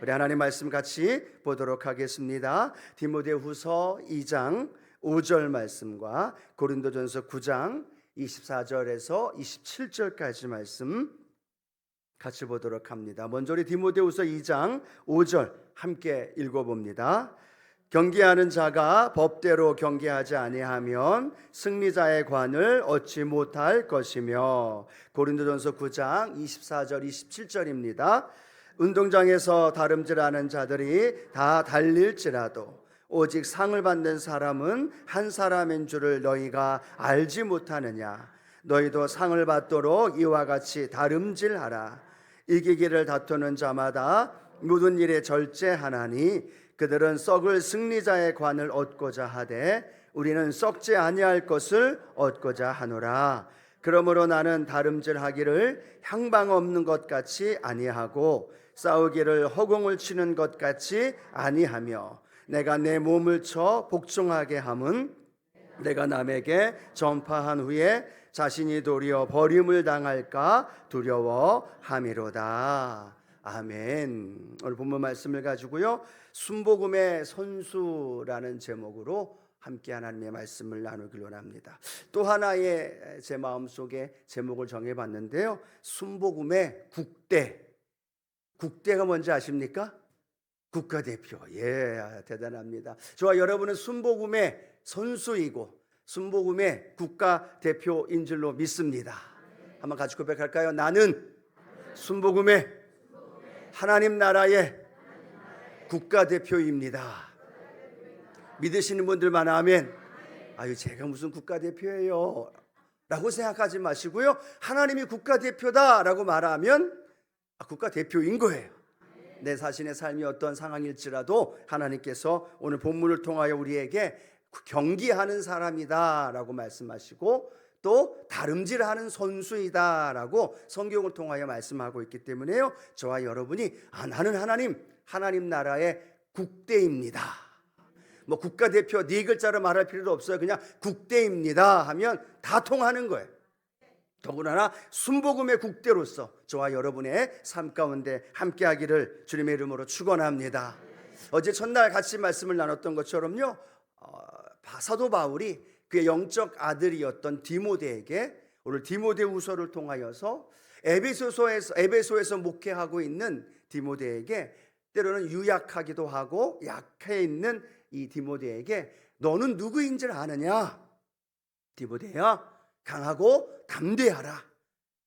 우리 하나님 말씀 같이 보도록 하겠습니다. 디모데후서 2장 5절 말씀과 고린도전서 9장 24절에서 27절까지 말씀 같이 보도록 합니다. 먼저 우리 디모데후서 2장 5절 함께 읽어봅니다. 경계하는 자가 법대로 경계하지 아니하면 승리자의 관을 얻지 못할 것이며, 고린도전서 9장 24절 27절입니다. 운동장에서 다름질하는 자들이 다 달릴지라도 오직 상을 받는 사람은 한 사람인 줄을 너희가 알지 못하느냐. 너희도 상을 받도록 이와 같이 다름질하라. 이기기를 다투는 자마다 모든 일에 절제하나니 그들은 썩을 승리자의 관을 얻고자 하되 우리는 썩지 아니할 것을 얻고자 하노라. 그러므로 나는 다름질하기를 향방 없는 것 같이 아니하고 싸우기를 허공을 치는 것 같이 아니하며, 내가 내 몸을 쳐 복종하게 함은 내가 남에게 전파한 후에 자신이 도리어 버림을 당할까 두려워함이로다. 아멘. 오늘 본문 말씀을 가지고요, 순복음의 선수라는 제목으로 함께 하나님의 말씀을 나누길 원합니다. 또 하나의 제 마음속에 제목을 정해봤는데요, 순복음의 국대. 국대가 뭔지 아십니까? 국가대표. 예, 대단합니다. 저와 여러분은 순복음의 선수이고 순복음의 국가대표인 줄로 믿습니다. 한번 같이 고백할까요? 나는 순복음의 하나님 나라의 국가대표입니다. 믿으시는 분들만 아멘. 아유, 제가 무슨 국가대표예요 라고 생각하지 마시고요, 하나님이 국가대표다 라고 말하면 국가대표인 거예요. 내 자신의 삶이 어떤 상황일지라도 하나님께서 오늘 본문을 통하여 우리에게 경기하는 사람이다 라고 말씀하시고, 또 다름질하는 선수이다 라고 성경을 통하여 말씀하고 있기 때문에요, 저와 여러분이 나는 하나님 나라의 국대입니다. 뭐 국가대표 네 글자로 말할 필요도 없어요. 그냥 국대입니다 하면 다 통하는 거예요. 더구나 순복음의 국대로서 저와 여러분의 삶 가운데 함께하기를 주님의 이름으로 축원합니다. 어제 첫날 같이 말씀을 나눴던 것처럼요, 사도 바울이 그의 영적 아들이었던 디모데에게 오늘 디모데후서를 통하여서 에베소에서 목회하고 있는 디모데에게, 때로는 유약하기도 하고 약해 있는 이 디모데에게 너는 누구인 줄 아느냐? 디모데야, 강하고 담대하라.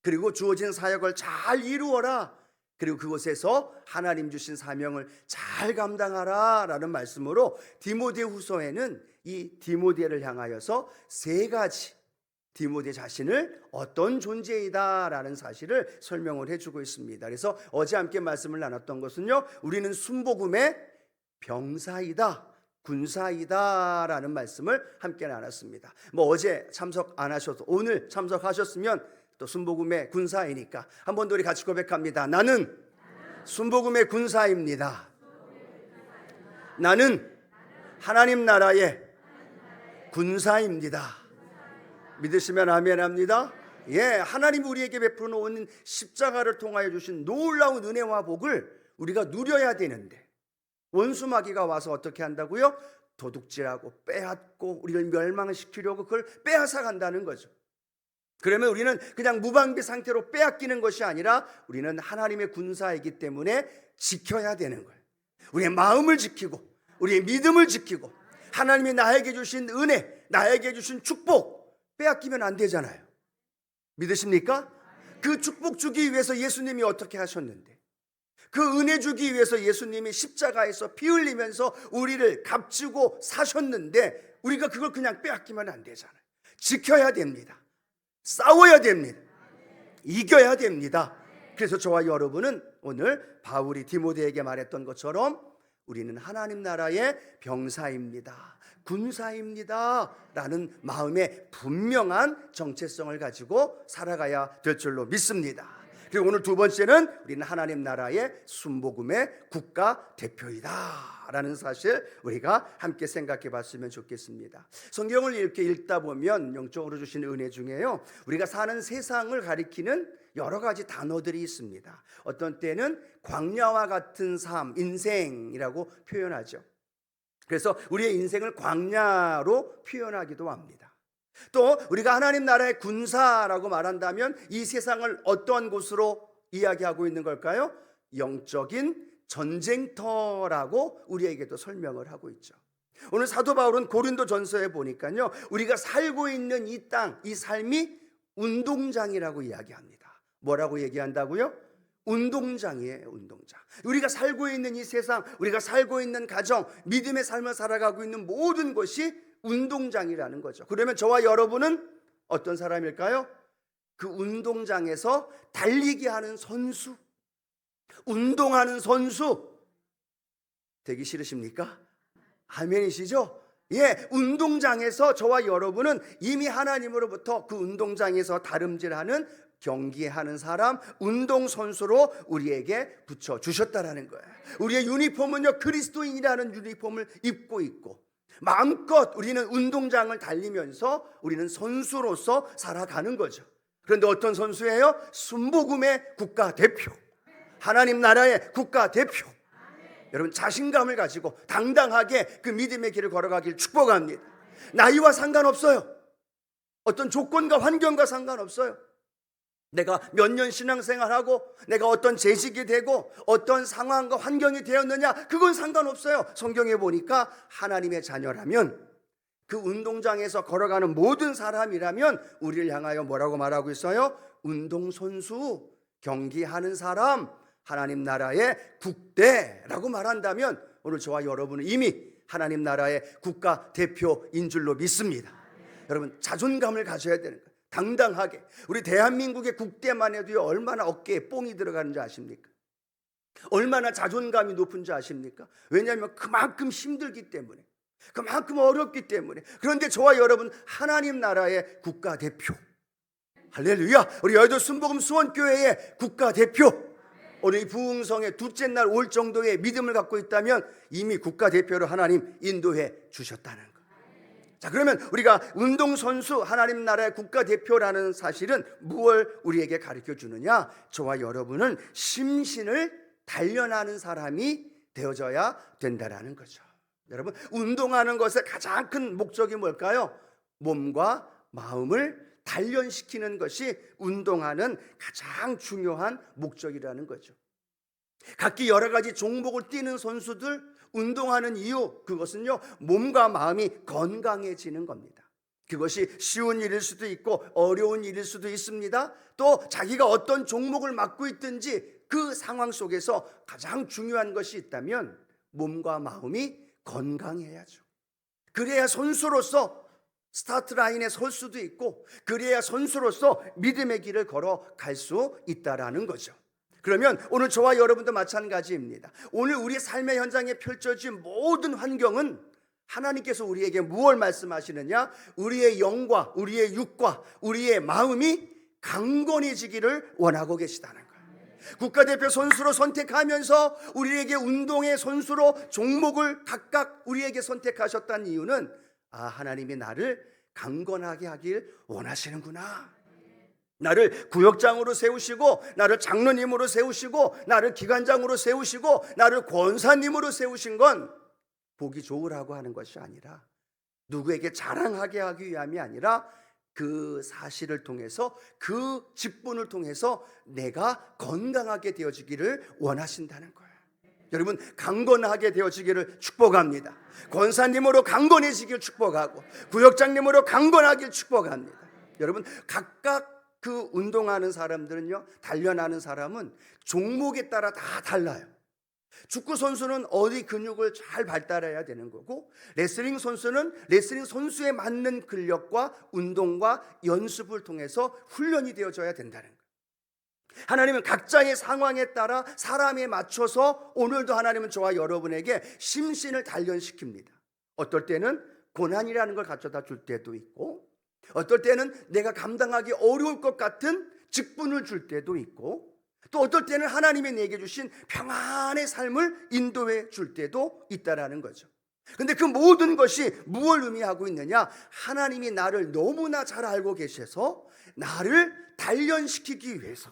그리고 주어진 사역을 잘 이루어라. 그리고 그곳에서 하나님 주신 사명을 잘 감당하라 라는 말씀으로 디모데후서에는 이 디모데를 향하여서 세 가지, 디모데 자신을 어떤 존재이다 라는 사실을 설명을 해주고 있습니다. 그래서 어제 함께 말씀을 나눴던 것은요, 우리는 순복음의 병사이다, 군사이다 라는 말씀을 함께 나눴습니다. 뭐 어제 참석 안 하셔도 오늘 참석하셨으면 또 순복음의 군사이니까 한 번 더 우리 같이 고백합니다. 나는 순복음의 군사입니다. 나는 하나님 나라의 군사입니다. 믿으시면 아멘 합니다. 예, 하나님이 우리에게 베풀어 놓은 십자가를 통하여 주신 놀라운 은혜와 복을 우리가 누려야 되는데, 원수마귀가 와서 어떻게 한다고요? 도둑질하고 빼앗고 우리를 멸망시키려고 그걸 빼앗아 간다는 거죠. 그러면 우리는 그냥 무방비 상태로 빼앗기는 것이 아니라 우리는 하나님의 군사이기 때문에 지켜야 되는 거예요. 우리의 마음을 지키고 우리의 믿음을 지키고 하나님이 나에게 주신 은혜, 나에게 주신 축복 빼앗기면 안 되잖아요. 믿으십니까? 그 축복 주기 위해서 예수님이 어떻게 하셨는데, 그 은혜 주기 위해서 예수님이 십자가에서 피 흘리면서 우리를 값지고 사셨는데 우리가 그걸 그냥 빼앗기면 안 되잖아요. 지켜야 됩니다. 싸워야 됩니다. 이겨야 됩니다. 그래서 저와 여러분은 오늘 바울이 디모데에게 말했던 것처럼 우리는 하나님 나라의 병사입니다, 군사입니다 라는 마음의 분명한 정체성을 가지고 살아가야 될 줄로 믿습니다. 그리고 오늘 두 번째는 우리는 하나님 나라의 순복음의 국가대표이다 라는 사실 우리가 함께 생각해 봤으면 좋겠습니다. 성경을 이렇게 읽다 보면 영적으로 주신 은혜 중에요, 우리가 사는 세상을 가리키는 여러 가지 단어들이 있습니다. 어떤 때는 광야와 같은 삶, 인생이라고 표현하죠. 그래서 우리의 인생을 광야로 표현하기도 합니다. 또 우리가 하나님 나라의 군사라고 말한다면 이 세상을 어떠한 곳으로 이야기하고 있는 걸까요? 영적인 전쟁터라고 우리에게도 설명을 하고 있죠. 오늘 사도 바울은 고린도전서에 보니까요, 우리가 살고 있는 이 땅, 이 삶이 운동장이라고 이야기합니다. 뭐라고 얘기한다고요? 운동장이에요, 운동장. 우리가 살고 있는 이 세상, 우리가 살고 있는 가정, 믿음의 삶을 살아가고 있는 모든 것이 운동장이라는 거죠. 그러면 저와 여러분은 어떤 사람일까요? 그 운동장에서 달리기 하는 선수, 운동하는 선수 되기 싫으십니까? 아멘이시죠? 예, 운동장에서 저와 여러분은 이미 하나님으로부터 그 운동장에서 다름질하는 경기하는 사람, 운동선수로 우리에게 붙여주셨다라는 거예요. 우리의 유니폼은요, 그리스도인이라는 유니폼을 입고 있고 마음껏 우리는 운동장을 달리면서 우리는 선수로서 살아가는 거죠. 그런데 어떤 선수예요? 순복음의 국가대표, 하나님 나라의 국가대표. 여러분, 자신감을 가지고 당당하게 그 믿음의 길을 걸어가길 축복합니다. 나이와 상관없어요. 어떤 조건과 환경과 상관없어요. 내가 몇 년 신앙생활하고 내가 어떤 재직이 되고 어떤 상황과 환경이 되었느냐, 그건 상관없어요. 성경에 보니까 하나님의 자녀라면, 그 운동장에서 걸어가는 모든 사람이라면 우리를 향하여 뭐라고 말하고 있어요? 운동선수, 경기하는 사람, 하나님 나라의 국대라고 말한다면 오늘 저와 여러분은 이미 하나님 나라의 국가대표인 줄로 믿습니다. 여러분, 자존감을 가져야 되는 거예요. 당당하게. 우리 대한민국의 국대만 해도 얼마나 어깨에 뽕이 들어가는지 아십니까? 얼마나 자존감이 높은지 아십니까? 왜냐하면 그만큼 힘들기 때문에, 그만큼 어렵기 때문에. 그런데 저와 여러분 하나님 나라의 국가대표, 할렐루야, 우리 여의도 순복음 수원교회의 국가대표, 오늘 이 부흥성의 둘째 날 올 정도의 믿음을 갖고 있다면 이미 국가대표로 하나님 인도해 주셨다는 거예요. 자, 그러면 우리가 운동선수, 하나님 나라의 국가대표라는 사실은 무엇을 우리에게 가르쳐 주느냐? 저와 여러분은 심신을 단련하는 사람이 되어져야 된다라는 거죠. 여러분, 운동하는 것의 가장 큰 목적이 뭘까요? 몸과 마음을 단련시키는 것이 운동하는 가장 중요한 목적이라는 거죠. 각기 여러 가지 종목을 뛰는 선수들 운동하는 이유, 그것은요, 몸과 마음이 건강해지는 겁니다. 그것이 쉬운 일일 수도 있고 어려운 일일 수도 있습니다. 또 자기가 어떤 종목을 맡고 있든지 그 상황 속에서 가장 중요한 것이 있다면 몸과 마음이 건강해야죠. 그래야 선수로서 스타트 라인에 설 수도 있고, 그래야 선수로서 믿음의 길을 걸어갈 수 있다라는 거죠. 그러면 오늘 저와 여러분도 마찬가지입니다. 오늘 우리 삶의 현장에 펼쳐진 모든 환경은 하나님께서 우리에게 무엇을 말씀하시느냐? 우리의 영과 우리의 육과 우리의 마음이 강건해지기를 원하고 계시다는 거예요. 국가대표 선수로 선택하면서 우리에게 운동의 선수로 종목을 각각 우리에게 선택하셨다는 이유는, 하나님이 나를 강건하게 하길 원하시는구나. 나를 구역장으로 세우시고, 나를 장로님으로 세우시고, 나를 기관장으로 세우시고, 나를 권사님으로 세우신 건 보기 좋으라고 하는 것이 아니라, 누구에게 자랑하게 하기 위함이 아니라 그 사실을 통해서, 그 직분을 통해서 내가 건강하게 되어지기를 원하신다는 거예요. 여러분, 강건하게 되어지기를 축복합니다. 권사님으로 강건해지기를 축복하고, 구역장님으로 강건하기를 축복합니다. 여러분, 각각 그 운동하는 사람들은요, 단련하는 사람은 종목에 따라 다 달라요. 축구 선수는 어디 근육을 잘 발달해야 되는 거고, 레슬링 선수는 레슬링 선수에 맞는 근력과 운동과 연습을 통해서 훈련이 되어져야 된다는 거예요. 하나님은 각자의 상황에 따라 사람에 맞춰서 오늘도 하나님은 저와 여러분에게 심신을 단련시킵니다. 어떨 때는 고난이라는 걸 가져다 줄 때도 있고, 어떨 때는 내가 감당하기 어려울 것 같은 직분을 줄 때도 있고, 또 어떨 때는 하나님이 내게 주신 평안의 삶을 인도해 줄 때도 있다라는 거죠. 근데 그 모든 것이 무엇을 의미하고 있느냐? 하나님이 나를 너무나 잘 알고 계셔서 나를 단련시키기 위해서,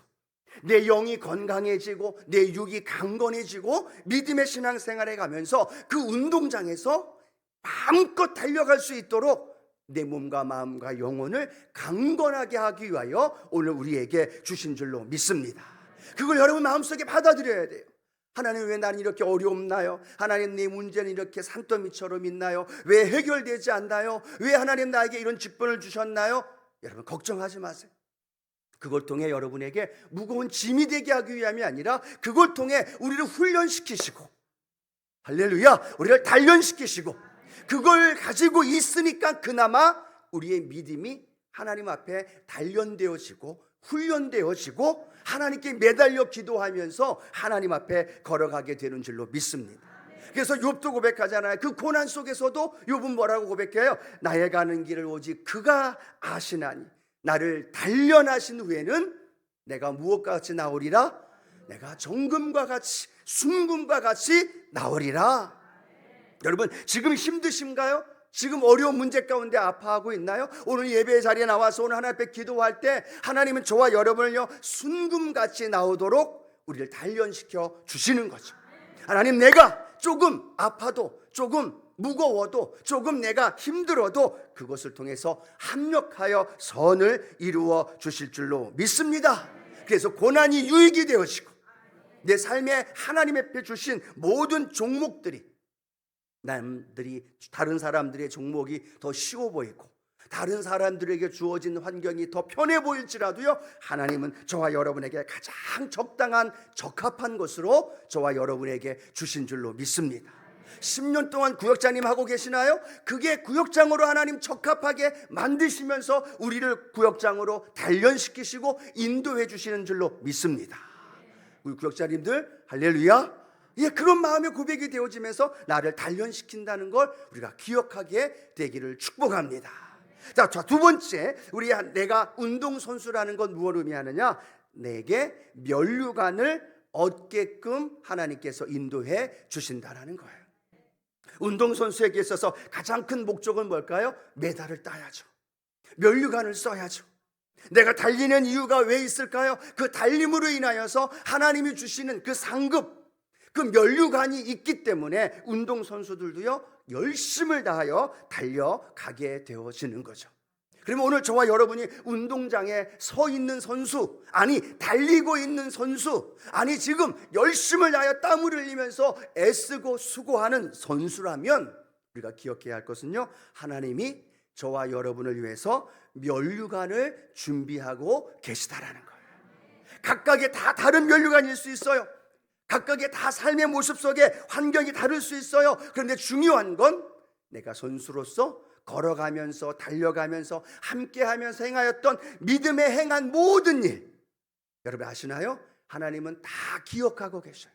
내 영이 건강해지고 내 육이 강건해지고 믿음의 신앙생활에 가면서 그 운동장에서 마음껏 달려갈 수 있도록 내 몸과 마음과 영혼을 강건하게 하기 위하여 오늘 우리에게 주신 줄로 믿습니다. 그걸 여러분 마음속에 받아들여야 돼요. 하나님, 왜 나는 이렇게 어려움나요? 하나님, 내 문제는 이렇게 산더미처럼 있나요? 왜 해결되지 않나요? 왜 하나님 나에게 이런 직분을 주셨나요? 여러분 걱정하지 마세요. 그걸 통해 여러분에게 무거운 짐이 되게 하기 위함이 아니라 그걸 통해 우리를 훈련시키시고, 할렐루야, 우리를 단련시키시고, 그걸 가지고 있으니까 그나마 우리의 믿음이 하나님 앞에 단련되어지고 훈련되어지고 하나님께 매달려 기도하면서 하나님 앞에 걸어가게 되는 줄로 믿습니다. 그래서 욥도 고백하잖아요. 그 고난 속에서도 욥은 뭐라고 고백해요? 나의 가는 길을 오직 그가 아시나니 나를 단련하신 후에는 내가 무엇과 같이 나오리라? 내가 정금과 같이 순금과 같이 나오리라. 여러분 지금 힘드신가요? 지금 어려운 문제 가운데 아파하고 있나요? 오늘 예배 자리에 나와서 오늘 하나님 앞에 기도할 때 하나님은 저와 여러분을요 순금같이 나오도록 우리를 단련시켜 주시는 거죠. 하나님, 내가 조금 아파도, 조금 무거워도, 조금 내가 힘들어도 그것을 통해서 합력하여 선을 이루어 주실 줄로 믿습니다. 그래서 고난이 유익이 되어지고 내 삶에 하나님 앞에 주신 모든 종목들이, 다른 사람들의 종목이 더 쉬워 보이고 다른 사람들에게 주어진 환경이 더 편해 보일지라도요, 하나님은 저와 여러분에게 가장 적당한 적합한 것으로 저와 여러분에게 주신 줄로 믿습니다. 10년 동안 구역장님 하고 계시나요? 그게 구역장으로 하나님 적합하게 만드시면서 우리를 구역장으로 단련시키시고 인도해 주시는 줄로 믿습니다. 우리 구역장님들 할렐루야. 예, 그런 마음의 고백이 되어지면서 나를 단련시킨다는 걸 우리가 기억하게 되기를 축복합니다. 자, 두 번째, 내가 운동선수라는 건 무엇을 의미하느냐? 내게 면류관을 얻게끔 하나님께서 인도해 주신다는 거예요. 운동선수에게 있어서 가장 큰 목적은 뭘까요? 메달을 따야죠. 면류관을 써야죠. 내가 달리는 이유가 왜 있을까요? 그 달림으로 인하여서 하나님이 주시는 그 상급, 그 면류관이 있기 때문에 운동선수들도요 열심을 다하여 달려가게 되어지는 거죠. 그러면 오늘 저와 여러분이 운동장에 서 있는 선수, 아니 달리고 있는 선수, 아니 지금 열심을 다하여 땀을 흘리면서 애쓰고 수고하는 선수라면 우리가 기억해야 할 것은요, 하나님이 저와 여러분을 위해서 면류관을 준비하고 계시다라는 거예요. 각각의 다 다른 면류관일 수 있어요. 각각의 다 삶의 모습 속에 환경이 다를 수 있어요. 그런데 중요한 건 내가 선수로서 걸어가면서 달려가면서 함께하면서 행하였던 믿음에 행한 모든 일, 여러분 아시나요? 하나님은 다 기억하고 계셔요.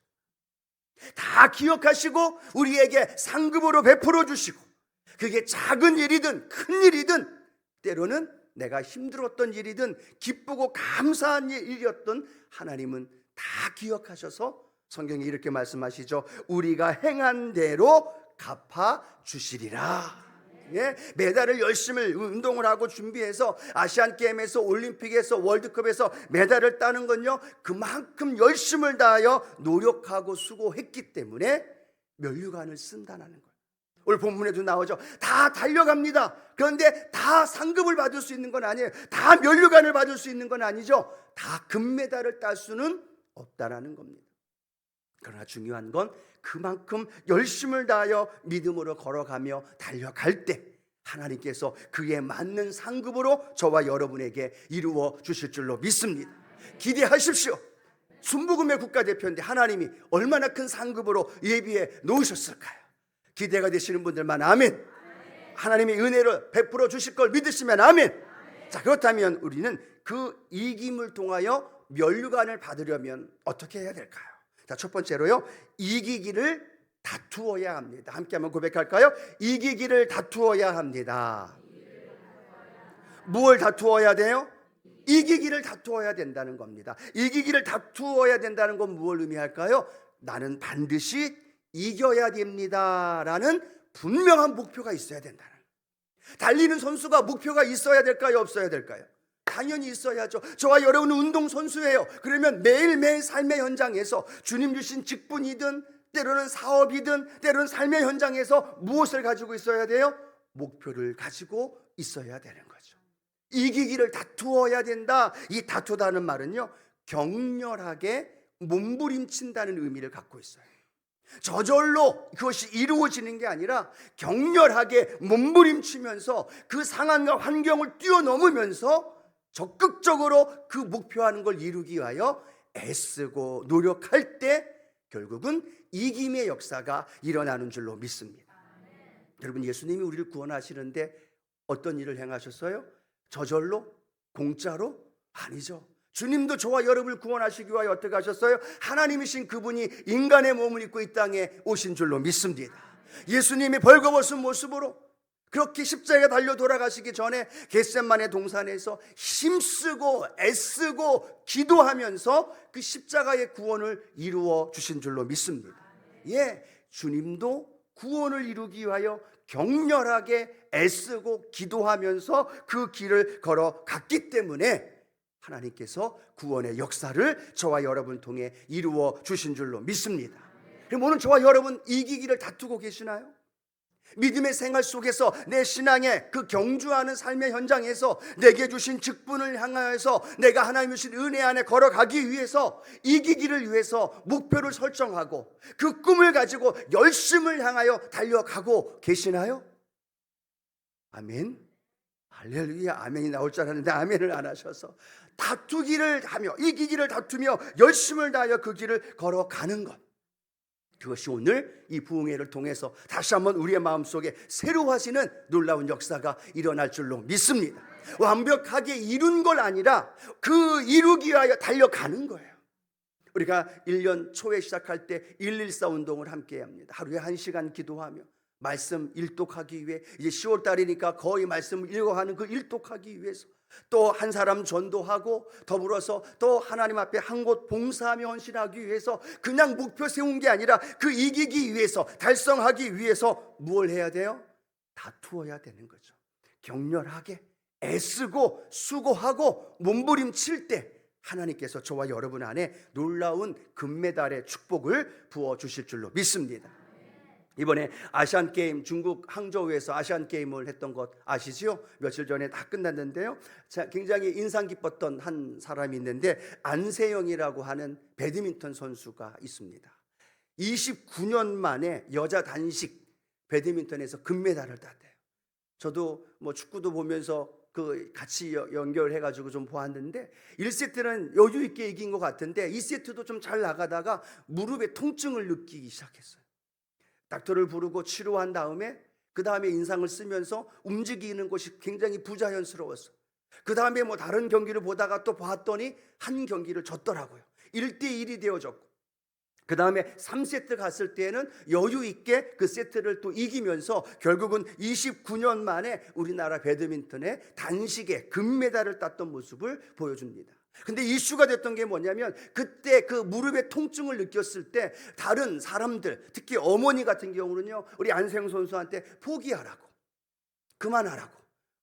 다 기억하시고 우리에게 상급으로 베풀어 주시고, 그게 작은 일이든 큰 일이든, 때로는 내가 힘들었던 일이든 기쁘고 감사한 일이었던, 하나님은 다 기억하셔서 성경이 이렇게 말씀하시죠. 우리가 행한 대로 갚아 주시리라. 예? 메달을 열심히 운동을 하고 준비해서 아시안게임에서, 올림픽에서, 월드컵에서 메달을 따는 건요, 그만큼 열심을 다하여 노력하고 수고했기 때문에 면류관을 쓴다는 거예요. 오늘 본문에도 나오죠. 다 달려갑니다. 그런데 다 상급을 받을 수 있는 건 아니에요. 다 면류관을 받을 수 있는 건 아니죠. 다 금메달을 딸 수는 없다라는 겁니다. 그러나 중요한 건 그만큼 열심을 다하여 믿음으로 걸어가며 달려갈 때 하나님께서 그에 맞는 상급으로 저와 여러분에게 이루어 주실 줄로 믿습니다. 기대하십시오. 순복음의 국가대표인데 하나님이 얼마나 큰 상급으로 예비해 놓으셨을까요? 기대가 되시는 분들만 아멘. 하나님의 은혜를 베풀어 주실 걸 믿으시면 아멘. 자, 그렇다면 우리는 그 이김을 통하여 면류관을 받으려면 어떻게 해야 될까요? 자, 첫 번째로요, 이기기를 다투어야 합니다. 함께 한번 고백할까요? 이기기를 다투어야 합니다. 무엇을 다투어야 돼요? 이기기를 다투어야 된다는 겁니다. 이기기를 다투어야 된다는 건 무엇을 의미할까요? 나는 반드시 이겨야 됩니다라는 분명한 목표가 있어야 된다는. 달리는 선수가 목표가 있어야 될까요? 없어야 될까요? 당연히 있어야죠. 저와 여러분은 운동선수예요. 그러면 매일매일 삶의 현장에서 주님 주신 직분이든 때로는 사업이든 때로는 삶의 현장에서 무엇을 가지고 있어야 돼요? 목표를 가지고 있어야 되는 거죠. 이기기를 다투어야 된다. 이 다투다는 말은요, 격렬하게 몸부림친다는 의미를 갖고 있어요. 저절로 그것이 이루어지는 게 아니라 격렬하게 몸부림치면서 그 상황과 환경을 뛰어넘으면서 적극적으로 그 목표하는 걸 이루기 위하여 애쓰고 노력할 때 결국은 이김의 역사가 일어나는 줄로 믿습니다. 여러분, 예수님이 우리를 구원하시는데 어떤 일을 행하셨어요? 저절로? 공짜로? 아니죠. 주님도 저와 여러분을 구원하시기 위하여 어떻게 하셨어요? 하나님이신 그분이 인간의 몸을 입고 이 땅에 오신 줄로 믿습니다. 예수님이 벌거벗은 모습으로 그렇게 십자가에 달려 돌아가시기 전에 겟세마네 동산에서 힘쓰고 애쓰고 기도하면서 그 십자가의 구원을 이루어 주신 줄로 믿습니다. 예, 주님도 구원을 이루기 위하여 격렬하게 애쓰고 기도하면서 그 길을 걸어갔기 때문에 하나님께서 구원의 역사를 저와 여러분 통해 이루어 주신 줄로 믿습니다. 그럼 오늘 저와 여러분 이기기를 다투고 계시나요? 믿음의 생활 속에서 내 신앙의 그 경주하는 삶의 현장에서 내게 주신 직분을 향하여서 내가 하나님 주신 은혜 안에 걸어가기 위해서 이기기를 위해서 목표를 설정하고 그 꿈을 가지고 열심을 향하여 달려가고 계시나요? 아멘. 할렐루야. 아멘이 나올 줄 알았는데 아멘을 안 하셔서 다투기를 하며 이기기를 다투며 열심을 다하여 그 길을 걸어가는 것, 그것이 오늘 이 부흥회를 통해서 다시 한번 우리의 마음속에 새로 하시는 놀라운 역사가 일어날 줄로 믿습니다. 완벽하게 이룬 걸 아니라 그 이루기 위하여 달려가는 거예요. 우리가 1년 초에 시작할 때 114 운동을 함께 합니다. 하루에 1시간 기도하며 말씀 일독하기 위해, 이제 10월 달이니까 거의 말씀을 읽어가는 그 일독하기 위해서 또 한 사람 전도하고 더불어서 또 하나님 앞에 한 곳 봉사하며 헌신하기 위해서 그냥 목표 세운 게 아니라 그 이기기 위해서 달성하기 위해서 무엇을 해야 돼요? 다투어야 되는 거죠. 격렬하게 애쓰고 수고하고 몸부림칠 때 하나님께서 저와 여러분 안에 놀라운 금메달의 축복을 부어주실 줄로 믿습니다. 이번에 아시안게임, 중국 항저우에서 아시안게임을 했던 것 아시지요? 며칠 전에 다 끝났는데요. 굉장히 인상 깊었던 한 사람이 있는데 안세영이라고 하는 배드민턴 선수가 있습니다. 29년 만에 여자 단식 배드민턴에서 금메달을 땄대요. 저도 뭐 축구도 보면서 그 같이 연결해가지고 좀 보았는데 1세트는 여유 있게 이긴 것 같은데 2세트도 좀 잘 나가다가 무릎에 통증을 느끼기 시작했어요. 닥터를 부르고 치료한 다음에 그 다음에 인상을 쓰면서 움직이는 것이 굉장히 부자연스러웠어요. 그 다음에 뭐 다른 경기를 보다가 또 봤더니 한 경기를 졌더라고요. 1대1이 되어졌고 그 다음에 3세트 갔을 때는 여유 있게 그 세트를 또 이기면서 결국은 29년 만에 우리나라 배드민턴의 단식에 금메달을 땄던 모습을 보여줍니다. 근데 이슈가 됐던 게 뭐냐면 그때 그 무릎에 통증을 느꼈을 때 다른 사람들, 특히 어머니 같은 경우는요, 우리 안세영 선수한테 포기하라고, 그만하라고,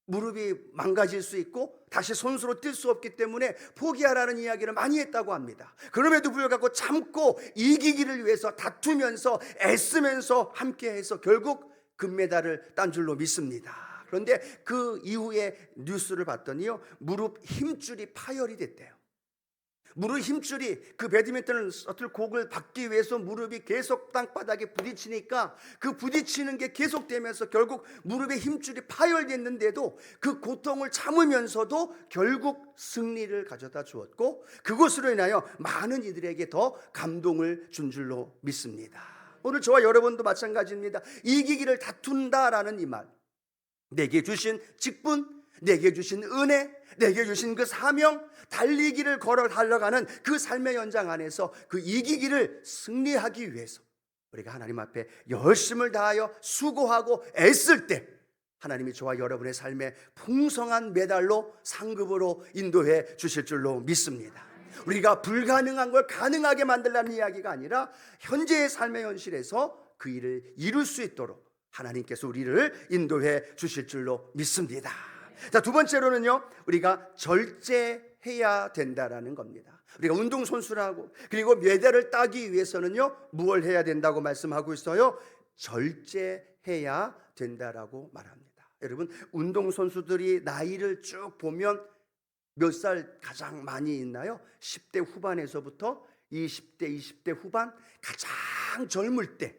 무릎이 망가질 수 있고 다시 선수로 뛸 수 없기 때문에 포기하라는 이야기를 많이 했다고 합니다. 그럼에도 불구하고 참고 이기기를 위해서 다투면서 애쓰면서 함께해서 결국 금메달을 딴 줄로 믿습니다. 그런데 그 이후에 뉴스를 봤더니요, 무릎 힘줄이 파열이 됐대요. 무릎 힘줄이, 그 배드민턴을 셔틀콕을 받기 위해서 무릎이 계속 땅바닥에 부딪히니까 그 부딪히는 게 계속되면서 결국 무릎의 힘줄이 파열됐는데도 그 고통을 참으면서도 결국 승리를 가져다 주었고 그것으로 인하여 많은 이들에게 더 감동을 준 줄로 믿습니다. 오늘 저와 여러분도 마찬가지입니다. 이기기를 다툰다라는 이 말, 내게 주신 직분, 내게 주신 은혜, 내게 주신 그 사명, 달리기를 걸어 달려가는 그 삶의 현장 안에서 그 이기기를 승리하기 위해서 우리가 하나님 앞에 열심을 다하여 수고하고 애쓸 때 하나님이 저와 여러분의 삶에 풍성한 메달로 상급으로 인도해 주실 줄로 믿습니다. 우리가 불가능한 걸 가능하게 만들라는 이야기가 아니라 현재의 삶의 현실에서 그 일을 이룰 수 있도록 하나님께서 우리를 인도해 주실 줄로 믿습니다. 자, 두 번째로는요, 우리가 절제해야 된다라는 겁니다. 우리가 운동선수라고, 그리고 메달을 따기 위해서는요, 무엇을 해야 된다고 말씀하고 있어요? 절제해야 된다라고 말합니다. 여러분, 운동선수들이 나이를 쭉 보면 몇 살 가장 많이 있나요? 10대 후반에서부터 20대, 20대 후반, 가장 젊을 때,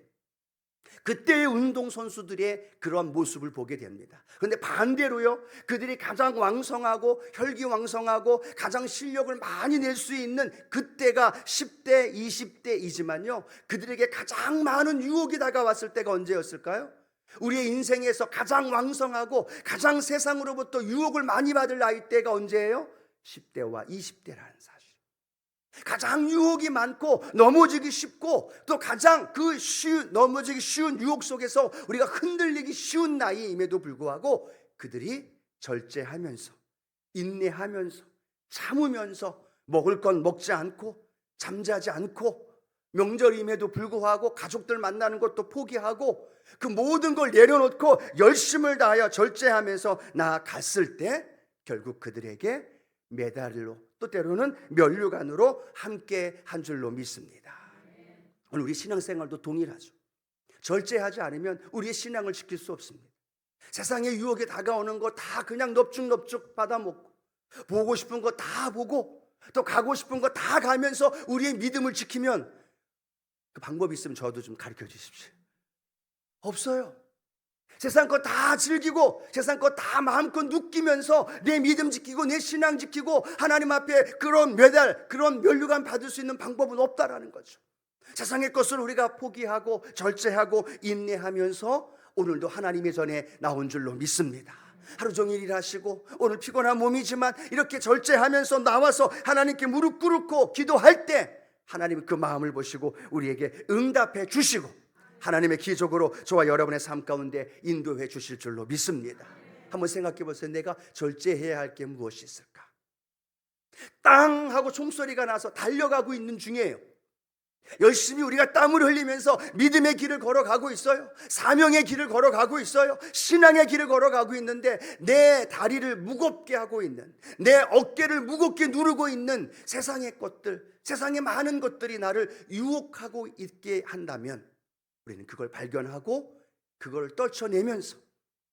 그때의 운동선수들의 그런 모습을 보게 됩니다. 그런데 반대로요, 그들이 가장 왕성하고 혈기왕성하고 가장 실력을 많이 낼 수 있는 그때가 10대, 20대이지만요, 그들에게 가장 많은 유혹이 다가왔을 때가 언제였을까요? 우리의 인생에서 가장 왕성하고 가장 세상으로부터 유혹을 많이 받을 나이대가 언제예요? 10대와 20대라는 사실. 가장 유혹이 많고 넘어지기 쉽고 또 가장 넘어지기 쉬운 유혹 속에서 우리가 흔들리기 쉬운 나이임에도 불구하고 그들이 절제하면서, 인내하면서, 참으면서, 먹을 건 먹지 않고 잠자지 않고, 명절임에도 불구하고 가족들 만나는 것도 포기하고 그 모든 걸 내려놓고 열심을 다하여 절제하면서 나아갔을 때 결국 그들에게 메달로, 또 때로는 면류관으로 함께 한 줄로 믿습니다. 오늘 우리 신앙생활도 동일하죠. 절제하지 않으면 우리의 신앙을 지킬 수 없습니다. 세상의 유혹에 다가오는 거 다 그냥 넙죽넙죽 받아먹고, 보고 싶은 거 다 보고, 또 가고 싶은 거 다 가면서 우리의 믿음을 지키면, 그 방법이 있으면 저도 좀 가르쳐 주십시오. 없어요. 세상 거 다 즐기고 세상 거 다 마음껏 누끼면서 내 믿음 지키고 내 신앙 지키고 하나님 앞에 그런 메달, 그런 면류관 받을 수 있는 방법은 없다라는 거죠. 세상의 것을 우리가 포기하고 절제하고 인내하면서 오늘도 하나님의 전에 나온 줄로 믿습니다. 하루 종일 일하시고 오늘 피곤한 몸이지만 이렇게 절제하면서 나와서 하나님께 무릎 꿇고 기도할 때 하나님은 그 마음을 보시고 우리에게 응답해 주시고 하나님의 기적으로 저와 여러분의 삶 가운데 인도해 주실 줄로 믿습니다. 한번 생각해 보세요. 내가 절제해야 할 게 무엇이 있을까? 땅 하고 총소리가 나서 달려가고 있는 중이에요. 열심히 우리가 땀을 흘리면서 믿음의 길을 걸어가고 있어요. 사명의 길을 걸어가고 있어요. 신앙의 길을 걸어가고 있는데 내 다리를 무겁게 하고 있는, 내 어깨를 무겁게 누르고 있는 세상의 것들, 세상의 많은 것들이 나를 유혹하고 있게 한다면 우리는 그걸 발견하고 그걸 떨쳐내면서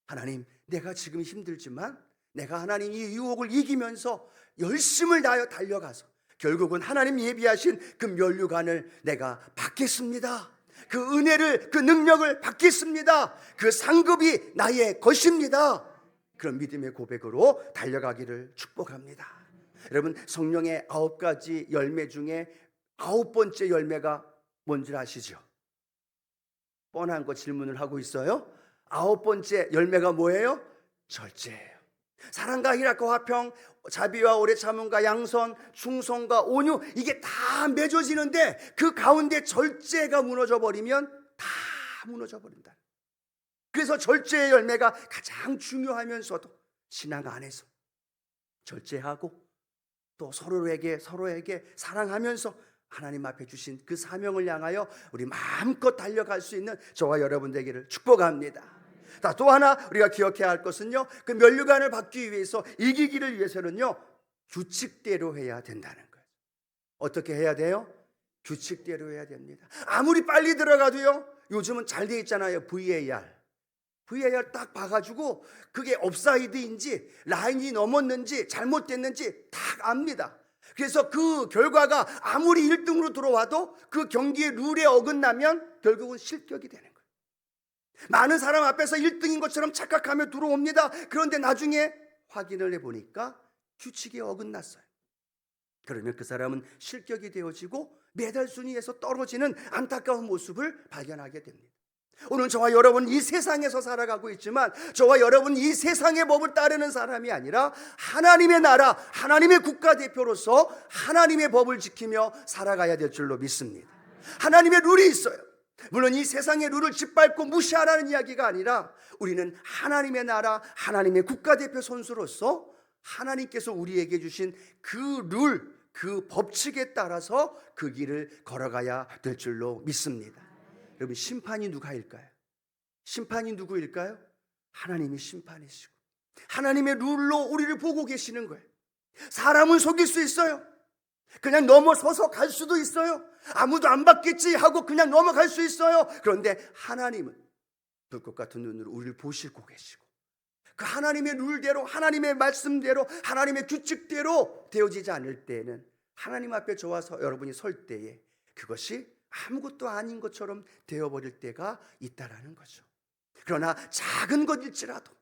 하나님, 내가 지금 힘들지만 내가 하나님 이 유혹을 이기면서 열심을 다하여 달려가서 결국은 하나님 예비하신 그 면류관을 내가 받겠습니다. 그 은혜를, 그 능력을 받겠습니다. 그 상급이 나의 것입니다. 그런 믿음의 고백으로 달려가기를 축복합니다. 여러분, 성령의 9가지 열매 중에 9번째 열매가 뭔지 아시죠? 뻔한 거 질문을 하고 있어요. 9번째 열매가 뭐예요? 절제예요. 사랑과 희락과 화평, 자비와 오래 참음과 양선, 충성과 온유, 이게 다 맺어지는데 그 가운데 절제가 무너져 버리면 다 무너져 버린다. 그래서 절제의 열매가 가장 중요하면서도 신앙 안에서 절제하고 또 서로에게 사랑하면서 하나님 앞에 주신 그 사명을 향하여 우리 마음껏 달려갈 수 있는 저와 여러분 되기를 축복합니다. 자, 또 하나 우리가 기억해야 할 것은요, 그 면류관을 받기 위해서, 이기기를 위해서는요, 규칙대로 해야 된다는 거예요. 어떻게 해야 돼요? 규칙대로 해야 됩니다. 아무리 빨리 들어가도요, 요즘은 잘 돼 있잖아요. VAR 딱 봐가지고 그게 옵사이드인지 라인이 넘었는지 잘못됐는지 딱 압니다. 그래서 그 결과가 아무리 1등으로 들어와도 그 경기의 룰에 어긋나면 결국은 실격이 되는 거예요. 많은 사람 앞에서 1등인 것처럼 착각하며 들어옵니다. 그런데 나중에 확인을 해보니까 규칙에 어긋났어요. 그러면 그 사람은 실격이 되어지고 메달 순위에서 떨어지는 안타까운 모습을 발견하게 됩니다. 오늘 저와 여러분 이 세상에서 살아가고 있지만 저와 여러분 이 세상의 법을 따르는 사람이 아니라 하나님의 나라, 하나님의 국가대표로서 하나님의 법을 지키며 살아가야 될 줄로 믿습니다. 하나님의 룰이 있어요. 물론 이 세상의 룰을 짓밟고 무시하라는 이야기가 아니라 우리는 하나님의 나라, 하나님의 국가대표 선수로서 하나님께서 우리에게 주신 그 룰, 그 법칙에 따라서 그 길을 걸어가야 될 줄로 믿습니다. 여러분, 심판이 누가일까요? 심판이 누구일까요? 하나님이 심판이시고 하나님의 룰로 우리를 보고 계시는 거예요. 사람은 속일 수 있어요. 그냥 넘어서서 갈 수도 있어요. 아무도 안 받겠지 하고 그냥 넘어갈 수 있어요. 그런데 하나님은 불꽃 같은 눈으로 우리를 보시고 계시고, 그 하나님의 룰대로, 하나님의 말씀대로, 하나님의 규칙대로 되어지지 않을 때에는, 하나님 앞에 저와 여러분이 설 때에 그것이 아무것도 아닌 것처럼 되어버릴 때가 있다라는 거죠. 그러나 작은 것일지라도,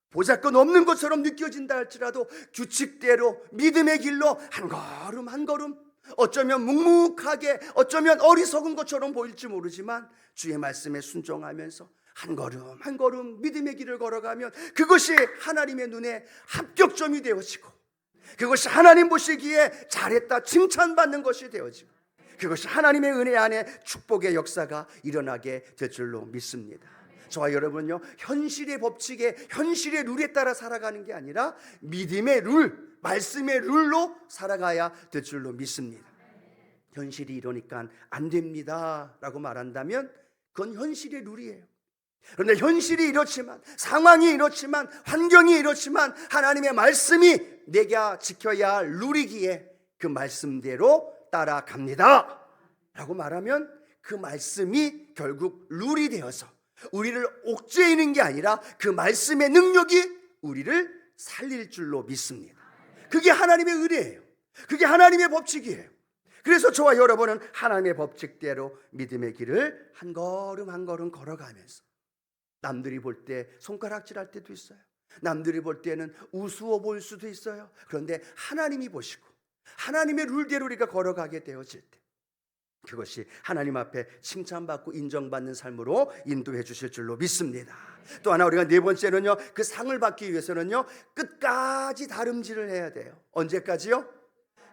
보잘것 없는 것처럼 느껴진다 할지라도 규칙대로 믿음의 길로 한 걸음 한 걸음, 어쩌면 묵묵하게, 어쩌면 어리석은 것처럼 보일지 모르지만 주의 말씀에 순종하면서 한 걸음 한 걸음 믿음의 길을 걸어가면 그것이 하나님의 눈에 합격점이 되어지고, 그것이 하나님 보시기에 잘했다 칭찬받는 것이 되어지고, 그것이 하나님의 은혜 안에 축복의 역사가 일어나게 될 줄로 믿습니다. 저와 여러분은요, 현실의 법칙에, 현실의 룰에 따라 살아가는 게 아니라 믿음의 룰, 말씀의 룰로 살아가야 될 줄로 믿습니다. 현실이 이러니까 안 됩니다 라고 말한다면 그건 현실의 룰이에요. 그런데 현실이 이렇지만, 상황이 이렇지만, 환경이 이렇지만 하나님의 말씀이 내가 지켜야 할 룰이기에 그 말씀대로 따라갑니다 라고 말하면 그 말씀이 결국 룰이 되어서 우리를 옥죄이는 게 아니라 그 말씀의 능력이 우리를 살릴 줄로 믿습니다. 그게 하나님의 은혜예요. 그게 하나님의 법칙이에요. 그래서 저와 여러분은 하나님의 법칙대로 믿음의 길을 한 걸음 한 걸음 걸어가면서, 남들이 볼 때 손가락질할 때도 있어요. 남들이 볼 때는 우스워 보일 수도 있어요. 그런데 하나님이 보시고 하나님의 룰대로 우리가 걸어가게 되어질 때 그것이 하나님 앞에 칭찬받고 인정받는 삶으로 인도해 주실 줄로 믿습니다. 또 하나, 우리가 네 번째는요, 그 상을 받기 위해서는요 끝까지 다름질을 해야 돼요. 언제까지요?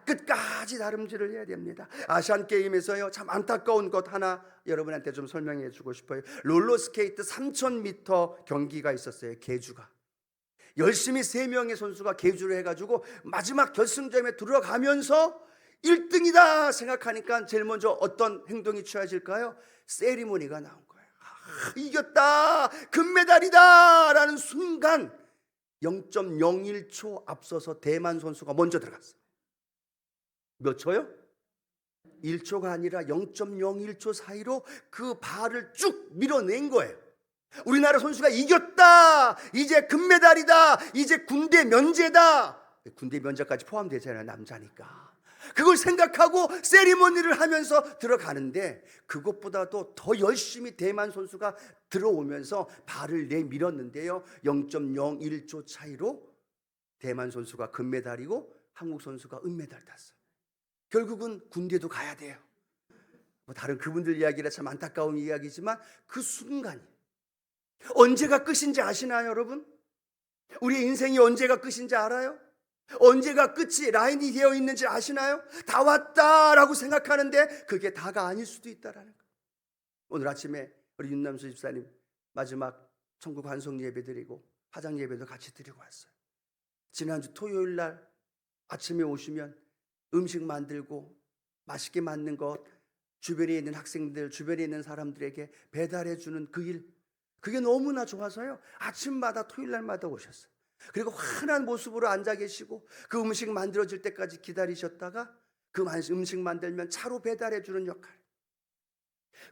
끝까지 다름질을 해야 됩니다. 아시안게임에서요 참 안타까운 것 하나 여러분한테 좀 설명해 주고 싶어요. 롤러스케이트 3000m 경기가 있었어요. 계주가 열심히 3명의 선수가 계주를 해가지고 마지막 결승점에 들어가면서 1등이다 생각하니까 제일 먼저 어떤 행동이 취해질까요? 세리머니가 나온 거예요. 이겼다, 금메달이다 라는 순간 0.01초 앞서서 대만 선수가 먼저 들어갔어요. 몇 초요? 1초가 아니라 0.01초 사이로 그 발을 쭉 밀어낸 거예요. 우리나라 선수가 이겼다, 이제 금메달이다, 이제 군대 면제다. 군대 면제까지 포함되잖아요, 남자니까. 그걸 생각하고 세리머니를 하면서 들어가는데, 그것보다도 더 열심히 대만 선수가 들어오면서 발을 내밀었는데요 0.01초 차이로 대만 선수가 금메달이고 한국 선수가 은메달 땄어요. 결국은 군대도 가야 돼요. 다른 그분들 이야기라 참 안타까운 이야기지만 그 순간이 언제가 끝인지 아시나요, 여러분? 우리의 인생이 언제가 끝인지 알아요? 언제가 끝이 라인이 되어 있는지 아시나요? 다 왔다라고 생각하는데 그게 다가 아닐 수도 있다라는 거예요. 오늘 아침에 우리 윤남수 집사님 마지막 천국 환송 예배 드리고 화장 예배도 같이 드리고 왔어요. 지난주 토요일 날 아침에 오시면 음식 만들고 맛있게 만든 것 주변에 있는 학생들, 주변에 있는 사람들에게 배달해 주는 그 일, 그게 너무나 좋아서요 아침마다 토요일 날마다 오셨어요. 그리고 환한 모습으로 앉아 계시고 그 음식 만들어질 때까지 기다리셨다가 그 음식 만들면 차로 배달해 주는 역할,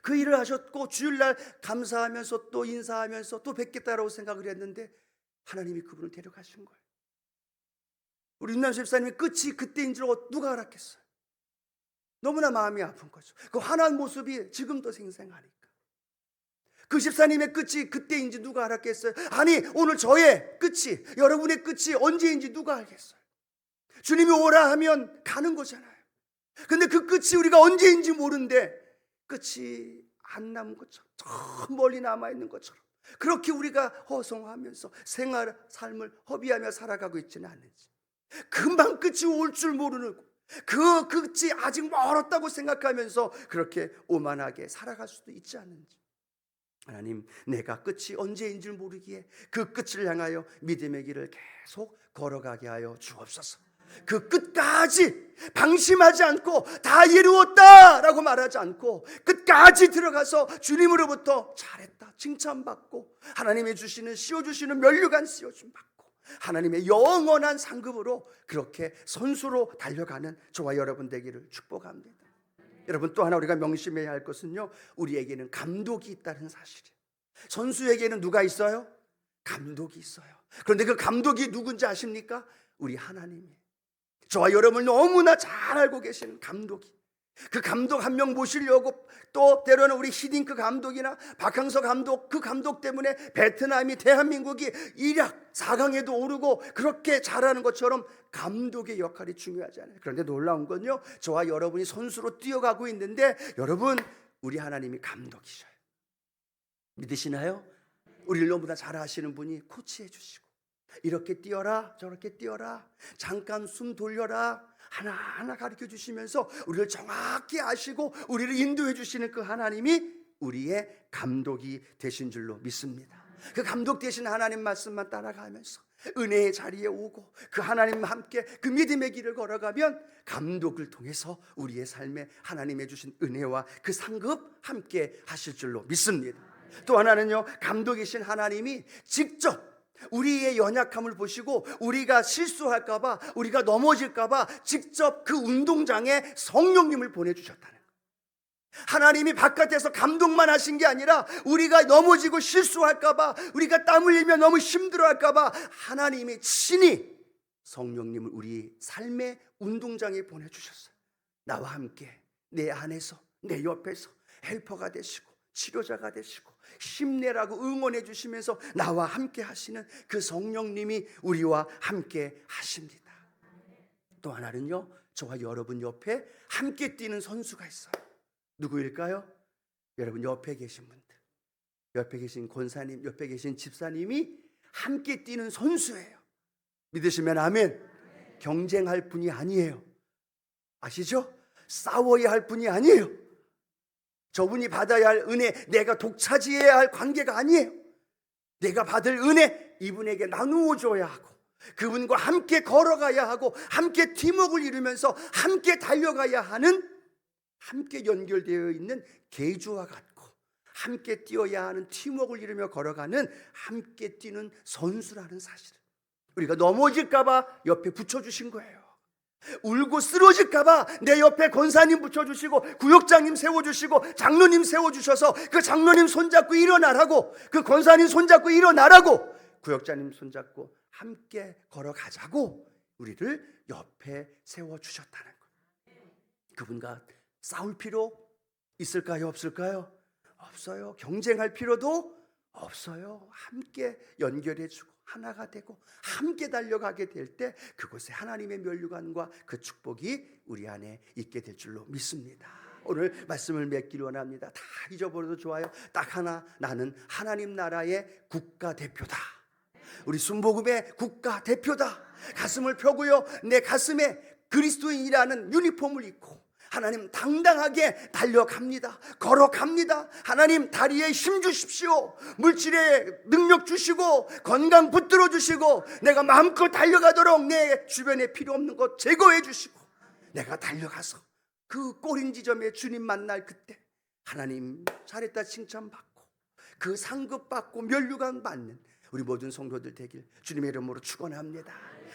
그 일을 하셨고 주일날 감사하면서 또 인사하면서 또 뵙겠다라고 생각을 했는데 하나님이 그분을 데려가신 거예요. 우리 윤남수 집사님이 끝이 그때인 줄 누가 알았겠어요? 너무나 마음이 아픈 거죠. 그 환한 모습이 지금도 생생하니까. 그 집사님의 끝이 그때인지 누가 알았겠어요? 아니, 오늘 저의 끝이, 여러분의 끝이 언제인지 누가 알겠어요? 주님이 오라 하면 가는 거잖아요. 근데 그 끝이 우리가 언제인지 모르는데 끝이 안 남은 것처럼, 저 멀리 남아있는 것처럼 그렇게 우리가 허송하면서 삶을 허비하며 살아가고 있지는 않는지, 금방 끝이 올 줄 모르는 그 끝이 아직 멀었다고 생각하면서 그렇게 오만하게 살아갈 수도 있지 않는지, 하나님, 내가 끝이 언제인 줄 모르기에 그 끝을 향하여 믿음의 길을 계속 걸어가게 하여 주옵소서. 그 끝까지 방심하지 않고 다 이루었다라고 말하지 않고 끝까지 들어가서 주님으로부터 잘했다 칭찬받고 하나님이 주시는 씌워주시는 면류관 씌워줌 받고 하나님의 영원한 상급으로 그렇게 선수로 달려가는 저와 여러분 되기를 축복합니다. 여러분, 또 하나 우리가 명심해야 할 것은요, 우리에게는 감독이 있다는 사실이에요. 선수에게는 누가 있어요? 감독이 있어요. 그런데 그 감독이 누군지 아십니까? 우리 하나님이에요. 저와 여러분을 너무나 잘 알고 계시는 감독이, 그 감독 한 명 모시려고 또 때로는 우리 히딩크 감독이나 박항서 감독, 그 감독 때문에 베트남이, 대한민국이 1약 4강에도 오르고 그렇게 잘하는 것처럼 감독의 역할이 중요하잖아요. 그런데 놀라운 건요, 저와 여러분이 선수로 뛰어가고 있는데 여러분, 우리 하나님이 감독이셔요. 믿으시나요? 우리를 너무나 잘 아시는 분이 코치해 주시고, 이렇게 뛰어라 저렇게 뛰어라, 잠깐 숨 돌려라, 하나하나 가르쳐 주시면서 우리를 정확히 아시고 우리를 인도해 주시는 그 하나님이 우리의 감독이 되신 줄로 믿습니다. 그 감독 되신 하나님 말씀만 따라가면서 은혜의 자리에 오고 그 하나님과 함께 그 믿음의 길을 걸어가면 감독을 통해서 우리의 삶에 하나님의 주신 은혜와 그 상급 함께 하실 줄로 믿습니다. 또 하나는요, 감독이신 하나님이 직접 우리의 연약함을 보시고 우리가 실수할까 봐, 우리가 넘어질까 봐 직접 그 운동장에 성령님을 보내주셨다는 거예요. 하나님이 바깥에서 감독만 하신 게 아니라 우리가 넘어지고 실수할까 봐, 우리가 땀 흘리며 너무 힘들어할까 봐 하나님이 친히 성령님을 우리 삶의 운동장에 보내주셨어요. 나와 함께 내 안에서, 내 옆에서 헬퍼가 되시고 치료자가 되시고 힘내라고 응원해 주시면서 나와 함께 하시는 그 성령님이 우리와 함께 하십니다. 또 하나는요, 저와 여러분 옆에 함께 뛰는 선수가 있어요. 누구일까요? 여러분 옆에 계신 분들, 옆에 계신 권사님, 옆에 계신 집사님이 함께 뛰는 선수예요. 믿으시면 아멘. 경쟁할 분이 아니에요. 아시죠? 싸워야 할 분이 아니에요. 저분이 받아야 할 은혜, 내가 독차지해야 할 관계가 아니에요. 내가 받을 은혜, 이분에게 나누어 줘야 하고 그분과 함께 걸어가야 하고 함께 팀워크를 이루면서 함께 달려가야 하는, 함께 연결되어 있는 계주와 같고 함께 뛰어야 하는, 팀워크를 이루며 걸어가는 함께 뛰는 선수라는 사실을 우리가 넘어질까 봐 옆에 붙여주신 거예요. 울고 쓰러질까 봐 내 옆에 권사님 붙여주시고 구역장님 세워주시고 장로님 세워주셔서 그 장로님 손잡고 일어나라고, 그 권사님 손잡고 일어나라고, 구역장님 손잡고 함께 걸어가자고 우리를 옆에 세워주셨다는 거예요. 그분과 싸울 필요 있을까요? 없을까요? 없어요. 경쟁할 필요도 없어요. 함께 연결해주고 하나가 되고 함께 달려가게 될 때 그곳에 하나님의 면류관과 그 축복이 우리 안에 있게 될 줄로 믿습니다. 오늘 말씀을 맺기를 원합니다. 다 잊어버려도 좋아요. 딱 하나, 나는 하나님 나라의 국가대표다. 우리 순복음의 국가대표다. 가슴을 펴고요, 내 가슴에 그리스도인이라는 유니폼을 입고 하나님 당당하게 달려갑니다. 걸어갑니다. 하나님 다리에 힘 주십시오. 물질에 능력 주시고 건강 붙들어 주시고 내가 마음껏 달려가도록 내 주변에 필요 없는 것 제거해 주시고 내가 달려가서 그 꼬린 지점에 주님 만날 그때 하나님 잘했다 칭찬받고 그 상급 받고 면류관 받는 우리 모든 성도들 되길 주님의 이름으로 축원합니다.